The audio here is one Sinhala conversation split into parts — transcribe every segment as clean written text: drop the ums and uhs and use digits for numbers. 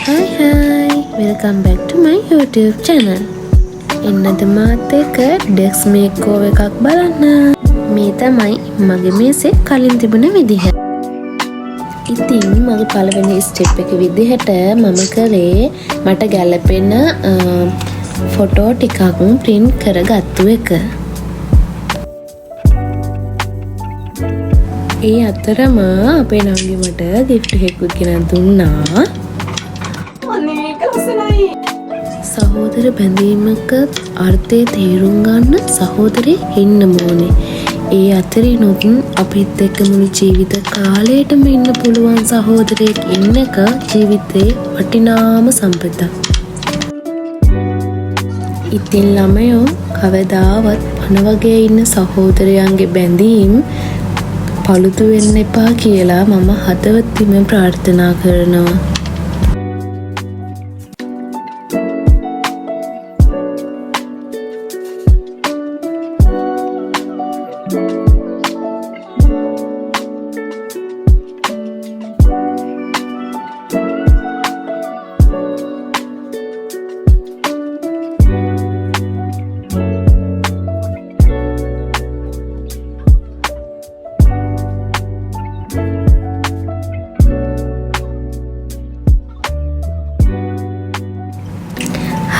Hi, welcome back to my YouTube channel. එන්නද මාත් එක්ක ඩෙස්ක් මේකෝවර් එකක් බලන්න. මේ තමයි මගේ මේසේ කලින් තිබුණ විදිහ. ඉතින් මගේ පළවෙනි ස්ටෙප් එක විදිහට මම කරේ මට ගැලපෙන ෆොටෝ ටිකක් print කරගත්තු එක. ඒ අතරම අපේ නංගි මට gift එකක් ගෙනත් දුන්නා. සහෝදර බැඳීමක අර්ථය තේරුම් ගන්න සහෝදරයෙක් ඉන්න ඕනේ. ඒ අතරිනුත් අපිත් එක්ක මුළු ජීවිත කාලයටම ඉන්න පුළුවන් සහෝදරයෙක් ඉන්න එක ජීවිතේ වටිනාම සම්පතක්. ඉතින් ළමයෝ කවදාවත් පණ වගේ ඉන්න සහෝදරයන්ගේ බැඳීම් පළුදු වෙන්න එපා කියලා මම හදවතින්ම ප්‍රාර්ථනා කරනවා.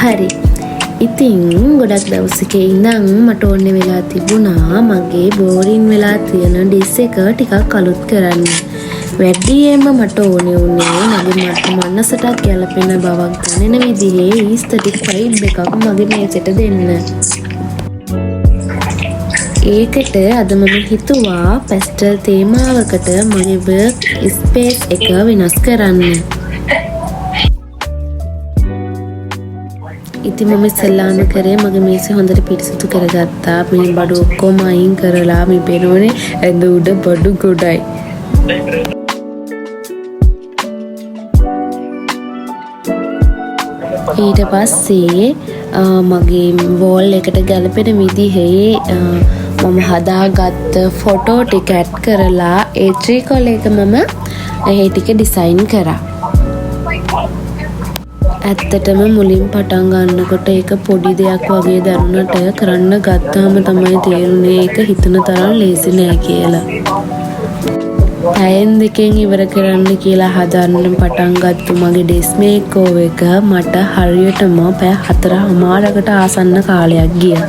හරි. ඉතින් ගොඩක් දවසක ඉඳන් මට ඕනේ වෙලා තිබුණා මගේ බෝරින් වෙලා තියෙන ඩිස් එක ටිකක් අලුත් කරන්න. වැඩියෙන්ම මට ඕනේ මගේ මනසට ගැලපෙන බවක් දැනෙන විදිහේ ඊස්තටික් වයිබ් එකක් මගේ මේසෙට දෙන්න. ඒකට අද මම හිතුවා පැස්ටල් තේමාවකට මගේ වර්ක් ස්පේස් එක වෙනස් කරන්න. ඉතින් මම ඉස්සෙල්ලාම කරේ මගේ මේසෙ හොඳට පිරිසිදු කරගත්තා. මේ බඩු ඔක්කොම අයින් කරලා මේ පේනෝනේ ඇඳ උඩ බඩු ගොඩයි. ඊට පස්සේ මගේ වෝල් එකට ගැලපෙන විදිහේ මම හදාගත්ත ෆොටෝ ටික ඇඩ් කරලා A3 කොල එක මම ඒ ටික ඩිසයින් කරා. ඇත්තටම මුලින් පටන් ගන්නකොට ඒක පොඩි දෙයක් වගේ දැනුණට කරන්න ගත්තාම තමයි තේරුනේ ඒක හිතන තරම් ලේසි නෑ කියලා. පැයෙන් දෙකෙන් ඉවර කරන්න කියලා හදන්න පටන් ගත්තු මගේ ඩෙස් මේකෝවර් එක මට හරියටම පැය 4:00කට ආසන්න කාලයක් ගියා.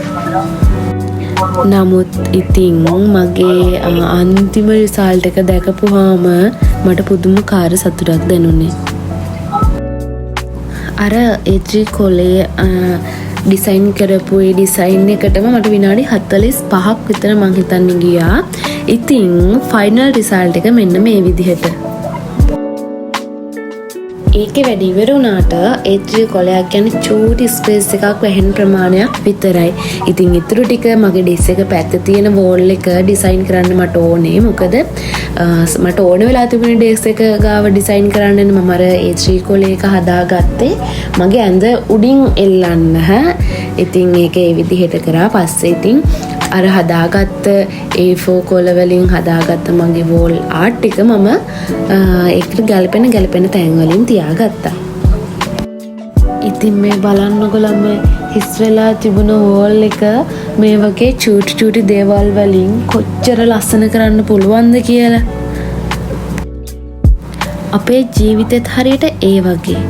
නමුත් ඉතින් මගේ අන්තිම රිසල්ට් එක දැකපුවාම මට පුදුමාකාර සතුටක් දැනුනේ. අර A3 කොලේ ඩිසයින් කරපු ඒ ඩිසයින් එකටම මට විනාඩි 45ක් විතර මං හිතන්නේ ගියා. ඉතින් ෆයිනල් රිසල්ට් එක මෙන්න මේ විදිහට. ඒකේ වැඩ ඉවර වුණාට A3 කොලයක් කියන්නේ චූටි ස්පේස් එකක් වැහෙන ප්‍රමාණයක් විතරයි. ඉතින් ඊටු ටික මගේ ඩිස් එක පැත්තේ තියෙන වෝල් එක ඩිසයින් කරන්න මට ඕනේ. මොකද මට ඕන වෙලා තිබුණේ ඩෙස්ක් එක ගාව ඩිසයින් කරන්න මම අර A3 කොලේ එක හදාගත්තේ මගේ ඇඳ උඩින් එල්ලන්න. ඉතින් ඒක ඒ විදිහට කරා. පස්සේ ඉතින් අර හදාගත්ත A4 කොල වලින් හදාගත්ත මගේ වෝල් ආර්ට් ටික මම ඒකට ගැලපෙන තැන් වලින් තියාගත්තා. ඉතින් මේ බලන්නකො ළමයි හිස් වෙලා තිබුණ වෝල් එක මේ වගේ චූටි දේවල් වලින් කොච්චර ලස්සන කරන්න පුළුවන්ද කියලා. අපේ ජීවිතෙත් හරියට ඒ වගේ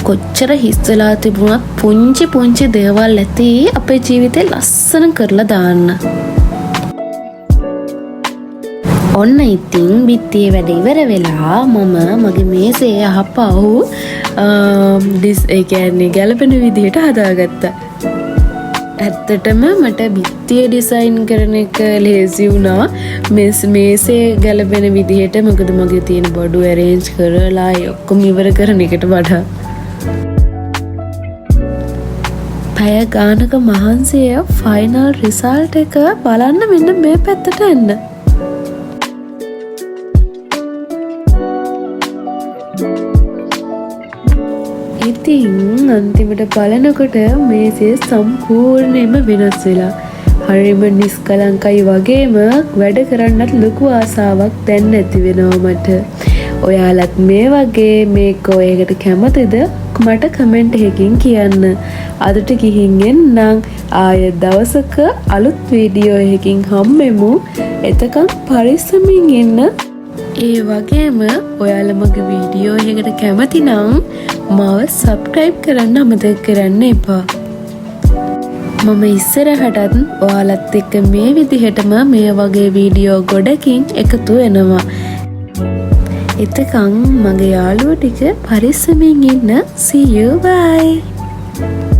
කොච්චර හිස් වෙලා තිබුණත් පුංචි දේවල් ඇති අපේ ජීවිතේ ලස්සන කරලා දාන්න. ඔන්න ඉතින් බිත්තියේ වැඩ ඉවර වෙලා මම මගේ මේසේ අහපහු ඒ කියන්නේ ගැලපෙන විදිහට හදාගත්තා. ඇත්තටම මට බිත්තිය ඩිසයින් කරන එක ලේසි වුණා මේසේ ගැලපෙන විදිහට. මොකද මගේ තියෙන බඩු ඇරේන්ජ් කරලා ඔක්කොම ඉවර කරන එකට වඩා පැය ගානක මහන්සිය ෆයිනල් රිසල්ට් එක බලන්න මෙන්න මේ පැත්තට එන්න. ඉතින් අන්තිමට බලනකොට මේසේ සම්පූර්ණයෙන්ම වෙනස් වෙලා හරිම නිස්කලංකයි වගේම වැඩ කරන්නත් ලොකු ආසාවක් දැන් ඇති වෙනවා මට. ඔයාලත් මේ වගේ මේක ඔයකට කැමතිද මට කමෙන්ට් එකකින් කියන්න. අදට ගිහින් එන්නම්. ආයෙ දවසක අලුත් වීඩියෝ එකකින් හම්බෙමු. එතකන් පරිස්සමින් ඉන්න. ඒ වගේම ඔයාලා මගේ වීඩියෝ එකකට කැමති නම් මාව සබ්ස්ක්‍රයිබ් කරන්න අමතක කරන්න එපා. මම ඉස්සරහටත් ඔයාලත් එක්ක මේ විදිහටම මේ වගේ වීඩියෝ ගොඩකින් එකතු වෙනවා. එතකන් මගේ යාළුවෝ ටික පරිස්සමින් ඉන්න. See you, bye.